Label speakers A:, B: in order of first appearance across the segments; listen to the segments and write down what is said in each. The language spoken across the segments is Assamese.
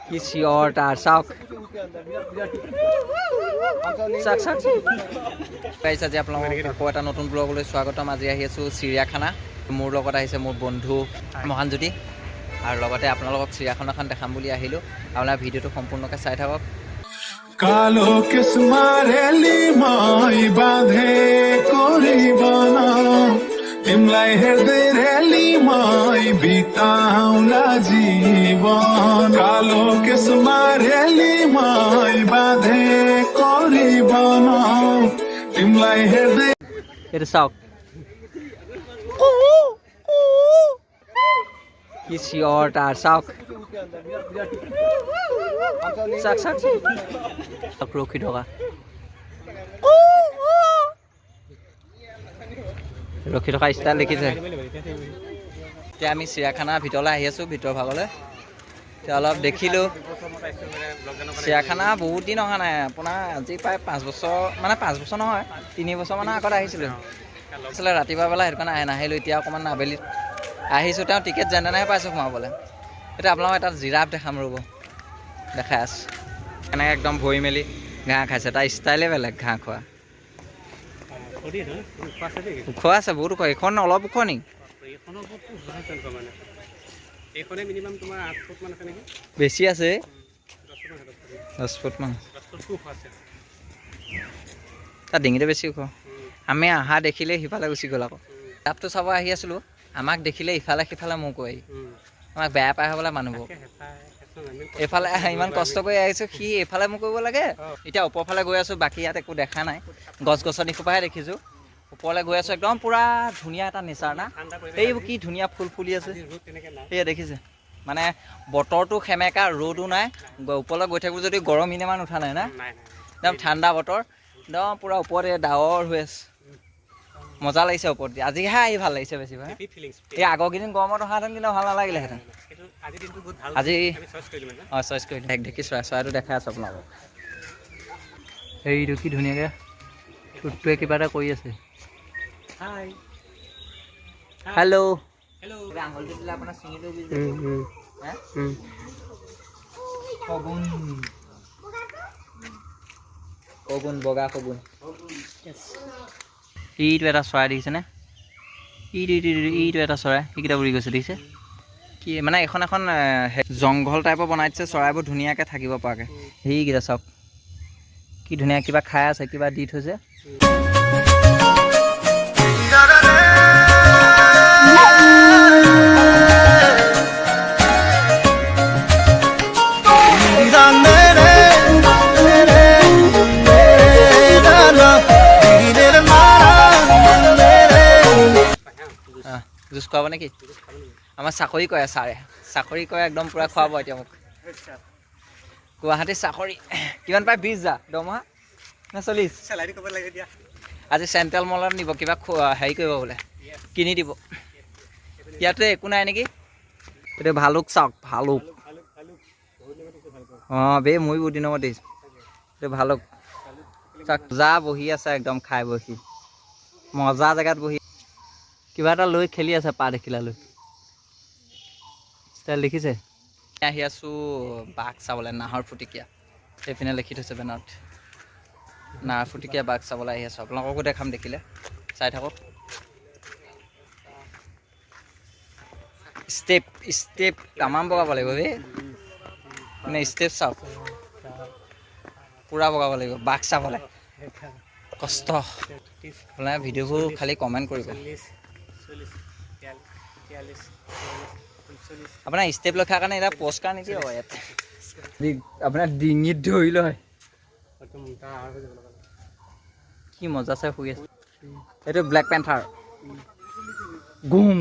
A: কি চিঞৰ তাৰ চাওক চাওক চাওক পাইছে আজি আপোনালোকক আকৌ এটা নতুন ব্লগলৈ স্বাগতম। আজি আহি আছোঁ চিৰিয়াখানা। মোৰ লগত আহিছে মোৰ বন্ধু মহানজ্যোতি আৰু লগতে আপোনালোকক চিৰিয়াখানাখন দেখাম বুলি আহিলোঁ। আপোনাৰ ভিডিঅ'টো সম্পূৰ্ণকৈ চাই থাকক।
B: কালো কিসমারেলি মাই বাঁধে করিবানা ইমলাই হেদে রেলি মাই বিতাউলা জীবন কালো কিসমারেলি মাই বাঁধে করিবানা ইমলাই হেদে
A: এইটো চাওক কি চিঞৰ তাৰ চাওক চাওক চাওক চাওক ৰখি থকা ষ্টাইল দেখিছে। এতিয়া আমি চিৰিয়াখানাৰ ভিতৰলৈ আহি আছোঁ, ভিতৰ ভাগলৈ। এতিয়া অলপ দেখিলোঁ চিৰিয়াখানা বহুত দিন অহা নাই, আপোনাৰ আজি প্ৰায় 5 বছৰ মানে 5 বছৰ নহয় 3 বছৰমানৰ আগত আহিছিলোঁ। আচলতে ৰাতিপুৱা বেলা সেইটো কাৰণে নাহিলোঁ। এতিয়া অকণমান আবেলিত আহিছোঁ, তেওঁ টিকেট যেনে তেনেকৈ পাইছোঁ সোমাবলৈ। এতিয়া আপোনালোকক এটা জিৰাফ দেখাম, ৰ'ব দেখাই আছোঁ। এনেকৈ একদম ভৰি মেলি ঘাঁহ খাইছে, তাৰ ষ্টাইলে বেলেগ ঘাঁহ খোৱা। ওখ আছে, বহুত ওখ। এইখন অলপ ওখ নেকি? বেছি আছে 10 ফুটমান। তাৰ ডিঙিটো বেছি ওখ। আমি অহা দেখিলে সিফালে গুচি গ'ল আকৌ। জিৰাফটো চাব আহি আছিলোঁ, আমাক দেখিলে ইফালে সিফালে মোক কৈ আমাক বেয়া পাই হ'বলৈ মানুহবোৰ। এইফালে ইমান কষ্ট কৰি আহিছোঁ, সি এইফালে মোক কৰিব লাগে। এতিয়া ওপৰফালে গৈ আছোঁ, বাকী ইয়াত একো দেখা নাই, গছ গছনি সোপাহে দেখিছোঁ। ওপৰলৈ গৈ আছোঁ, একদম পূৰা ধুনীয়া এটা নেচাৰ না। এইবোৰ কি ধুনীয়া ফুল ফুলি আছে, সেয়া দেখিছে। মানে বতৰটো সেমেকা, ৰ'দো নাই। ওপৰলৈ গৈ থাকোঁ যদি গৰম ইমান উঠা নাই না, একদম ঠাণ্ডা বতৰ, একদম পূৰা ওপৰতে ডাৱৰ হৈ আছে। মজা লাগিছে ওপৰত। আজিহে আহি ভাল লাগিছে বেছি ভাগ। এই আগৰ কেইদিন গৰমত অহাহেঁতেন কিন্তু ভাল নালাগিলেহেঁতেন। আজি অঁ চইচ কৰিলোঁ। দেখি চৰাইটো দেখাই আছোঁ আপোনালোকক। হেৰিটো কি ধুনীয়াকৈ ঠোঁটটোৱে কিবা এটা কৰি আছে। হেল্ল' আঙুলিটো দিলে আপোনাৰ চিঙি লৈ শগুন শগুন বগা শগুন। এইটো এটা চৰাই দেখিছেনে? এইটো এটা চৰাই, সেইকেইটা উৰি গৈছে দেখিছে কি? মানে এখন জংঘল টাইপৰ বনাই দিছে চৰাইবোৰ ধুনীয়াকৈ থাকিব পৰাকৈ। সেইকেইটা চাওক কি ধুনীয়া, কিবা খাই আছে, কিবা দি থৈছে। জুচ খুৱাব নেকি? আমাৰ চাকৰি কৰে ছাৰে, চাকৰি কৰে একদম পূৰা খুৱাব এতিয়া মোক। গুৱাহাটীত চাকৰি কিমান পায়? 20,000 দৰমহা নে 40? আজি চেণ্ট্ৰেল মলত নিব, কিবা হেৰি কৰিব বোলে, কিনি দিব। ইয়াতো একো নাই নেকি? এইটো ভালুক চাওক, ভালুক। অঁ বে, মই বহুত দিনৰ মূৰত দেখিছোঁ। এইটো ভালুক চাওক, যা বহি আছে একদম খাই বহি মজা জেগাত বহি কিবা এটা লৈ খেলি আছে, পা দেখিলা লৈ ষ্টাইল দেখিছে। আহি আছোঁ বাঘ চাবলৈ, নাহৰ ফুটুকীয়া। সেইপিনে লিখি থৈছে বেনাৰত, নাহৰ ফুটুকীয়া বাঘ চাবলৈ আহি আছোঁ। আপোনালোককো দেখাম, দেখিলে চাই থাকক। ষ্টেপ ষ্টেপ তামাম বগাব লাগিব বে, মানে ষ্টেপ চাওক, পূৰা বগাব লাগিব বাঘ চাবলৈ। কষ্ট। আপোনাৰ ভিডিঅ'বোৰ খালি কমেণ্ট কৰিব। আপোনাৰ ষ্টেপ লক্ষাৰ কাৰণে এটা পুৰস্কাৰ নিদিয়ে ইয়াত, আপোনাৰ ডিঙিত ধৰি লয়। কি মজা চাই শুই আছে। এইটো ব্লেক পেন্থাৰ, গুম।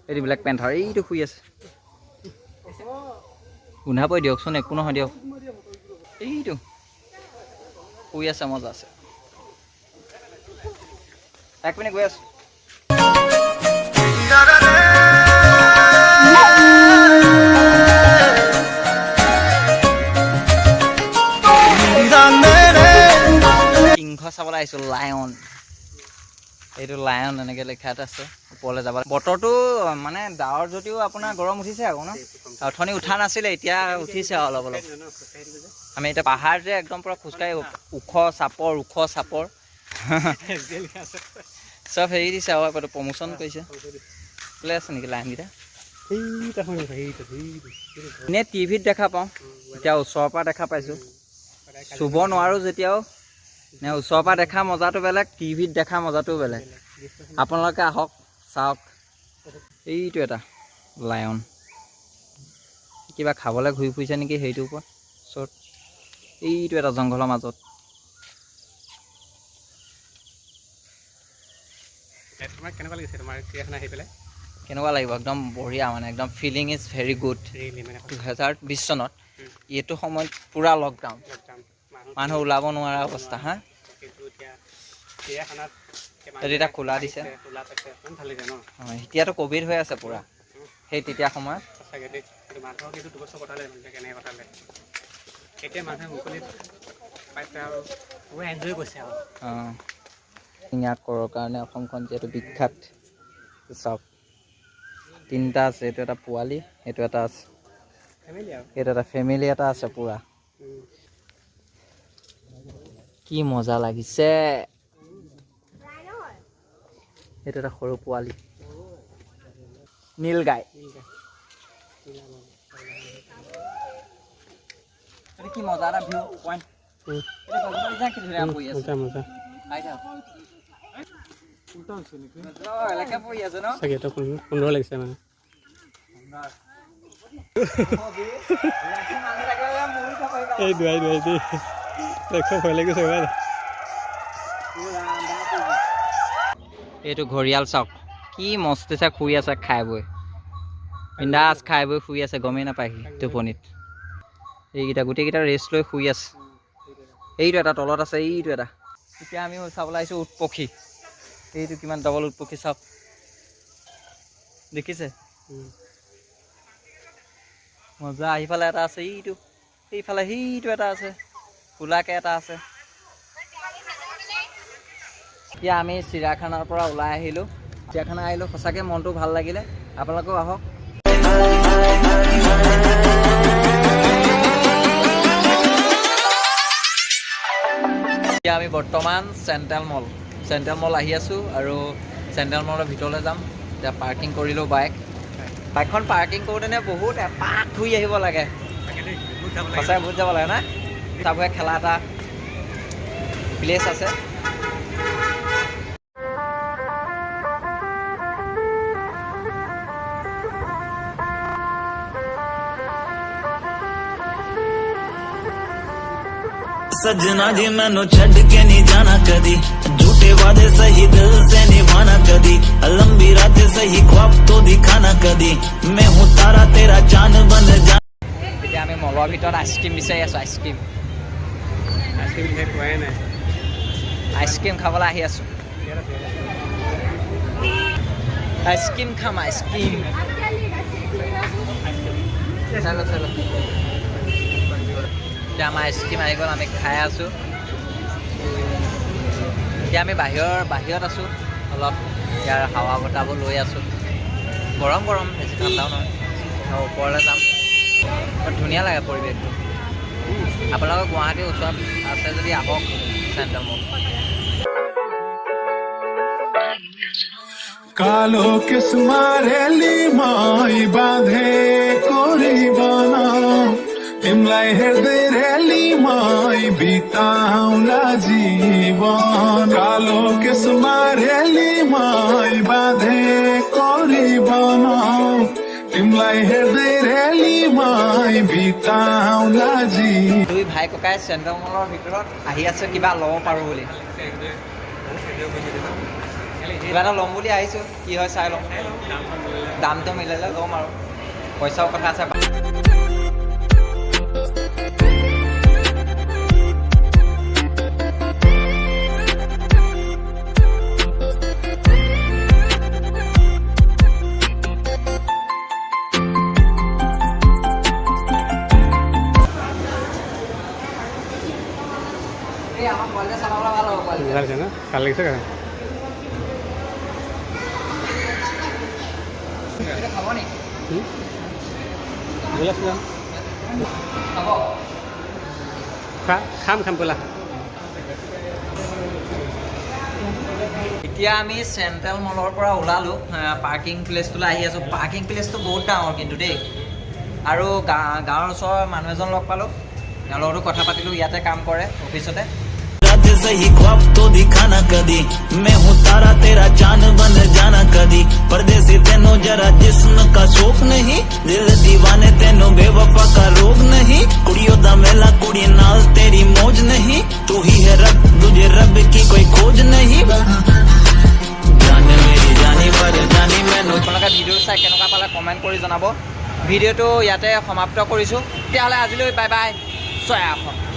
A: এইটো ব্লেক পেন্থাৰ, এইটো শুই আছে। গোন্ধাবই দিয়কচোন, একো নহয় দিয়ক। এইটো শুই আছে, মজা আছে। 1 মিনিট গৈ আছোঁ। সিংহ চাবলৈ আহিছোঁ, লায়ন। এইটো লায়ন এনেকৈ লিখা এটা আছে ওপৰলৈ যাব বতৰটো মানে ডাৱৰ যদিও আপোনাৰ গৰম উঠিছে আকৌ ন অথনি উঠা নাছিলে এতিয়া উঠিছে অলপ অলপ আমি এতিয়া পাহাৰ যে একদম পূৰা খোজকাঢ়ি ওখ চাপৰ চব হেৰি দিছে আৰু এইটো প্ৰমোশ্যন কৰিছে বোলে আছে নেকি লাইনকেইটা এনেই টিভিত দেখা পাওঁ এতিয়া ওচৰৰ পৰা দেখা পাইছোঁ চুব নোৱাৰোঁ যেতিয়াও নে ওচৰৰ পৰা দেখা মজাটো বেলেগ টিভিত দেখা মজাটোও বেলেগ আপোনালোকে আহক চাওক এইটো এটা লায়ন কিবা খাবলৈ ঘূৰি ফুৰিছে নেকি সেইটোৰ ওপৰত চ'ত এইটো এটা জংঘলৰ মাজত কেনেকুৱা লাগিব একদম বঢ়িয়া মানে একদম ফিলিং ইজ ভেৰি গুড 2020 চনত এইটো সময়ত পূৰা লকডাউন মানুহ ওলাব নোৱাৰা অৱস্থা হা এতিয়া খোলা দিছে এতিয়াতো ক'ভিড হৈ আছে পূৰা সেই তেতিয়া সময়ত ইয়াক কৰাৰ কাৰণে অসমখন যিহেতু বিখ্যাত চাওক তিনিটা আছে এইটো এটা পোৱালি এইটো এটা আছে এইটো এটা ফেমিলি এটা আছে পূৰা কি মজা লাগিছে এইটো এটা সৰু পোৱালি নীল গাই কি মজা এটা ভিউ পইণ্ট
C: সুন্দৰ লাগিছে মানে এই দুৱাই দি দেখো ভয় লাগিছে
A: এইটো ঘৰিয়াল চাওক কি মস্তিছে শুই আছে খাই বৈ বিন্দাছ খাই বৈ শুই আছে গমেই নাপায় সি টোপনিত এইকেইটা গোটেইকেইটা ৰেষ্ট লৈ শুই আছে এইটো এটা তলত আছে এইটো এটা এতিয়া আমি চাবলৈ আহিছোঁ উট পক্ষী এইটো কিমান ডবল উট পক্ষী চাওক দেখিছে মজা আহিফালে এটা আছে এইটো এইফালে সেইটো এটা আছে কোলাকে এটা আছে এতিয়া আমি চিৰিয়াখানাৰ পৰা ওলাই আহিলোঁ চিৰিয়াখানা আহিলোঁ সঁচাকৈ মনটো ভাল লাগিলে আপোনালোকেও আহক এতিয়া আমি বৰ্তমান চেণ্ট্ৰেল মল আহি আছোঁ আৰু চেণ্ট্ৰেল মলৰ ভিতৰলৈ যাম এতিয়া পাৰ্কিং কৰিলোঁ বাইকখন পাৰ্কিং কৰোঁতেনে বহুত এপাক ঘূৰি আহিব লাগে সঁচাই বহুত যাব লাগে না চাবুৱে খেলা এটা প্লেচ আছে
D: सजना जी मैनू छड़ के नहीं जाना कदी झूठे वादे सही दिल से निभाना कदी लंबी रातें सही ख्वाब तो दिखाना कदी मैं हूँ तारा तेरा चांद बन जा
A: এতিয়া আমি মলৰ ভিতৰত আইচক্ৰীম বিচাৰি আছোঁ আইচক্ৰীম খাবলৈ আহি আছোঁ আইচক্ৰীম খাম আইচক্ৰীম চালো এতিয়া আমাৰ আইচক্ৰীম আহি গ'ল আমি খাই আছোঁ এতিয়া আমি বাহিৰত আছোঁ অলপ ইয়াৰ হাৱা বতাহবোৰ লৈ আছোঁ গৰম বেছি ঠাণ্ডাও নহয় আৰু ওপৰলৈ যাম ধুনীয়া লাগে পৰিৱেশটো আপোনালোকৰ গুৱাহাটীৰ ওচৰত আছে যদি আহক চেণ্ট্ৰেল মল
B: কালো কিসমারে লিমাই বাঁধে করিবানা ইমলাই হৃদয় লিমাই বিতাওলা জীবন কালো কিসমারে লিমাই বাঁধে করিবানা ইমলাই হৃদয় লিমাই বিতাওলা জীবন
A: দুই ভাই ককাই চেণ্ট্ৰেল মলৰ ভিতৰত আহি আছে কিবা ল'ব পাৰোঁ বুলি কিবা এটা ল'ম বুলি আহিছোঁ কি হয় চাই ল'ম দামটো মিলালে ল'ম আৰু পইচাও কথা আছে
C: ভাল লাগিছে না ভাল লাগিছে গোলাপ খাম ব'লা
A: এতিয়া আমি চেণ্ট্ৰেল মলৰ পৰা ওলালোঁ পাৰ্কিং প্লেচটোলৈ আহি আছোঁ পাৰ্কিং প্লেচটো বহুত ডাঙৰ কিন্তু দেই আৰু গাঁৱৰ ওচৰৰ মানুহ এজন লগ পালোঁ তেওঁৰ লগতো কথা পাতিলোঁ ইয়াতে কাম কৰে অফিচতে
D: रात सही ख्वाब तो दिखाना कदी मैं हूँ तारा तेरा चांद बन जाना कदी परदेसी तेनो जरा जिस्म का शौक नहीं दिल दीवाने तेनो बेवफा का रोग नहीं कुड़ियों दा मेला कुड़ी नाल तेरी मौज नहीं तू ही है रब तुझे रब की कोई खोज नहीं जाने मेरी जानी पर जानी मैनू
A: আপোনালোকে ভিডিঅ' চাই কেনেকুৱা পালে কমেণ্ট কৰি জনাব ভিডিঅ'টো ইয়াতে সমাপ্ত কৰিছোঁ তেতিয়াহ'লে আজিলৈ বাই বাই 帅啊！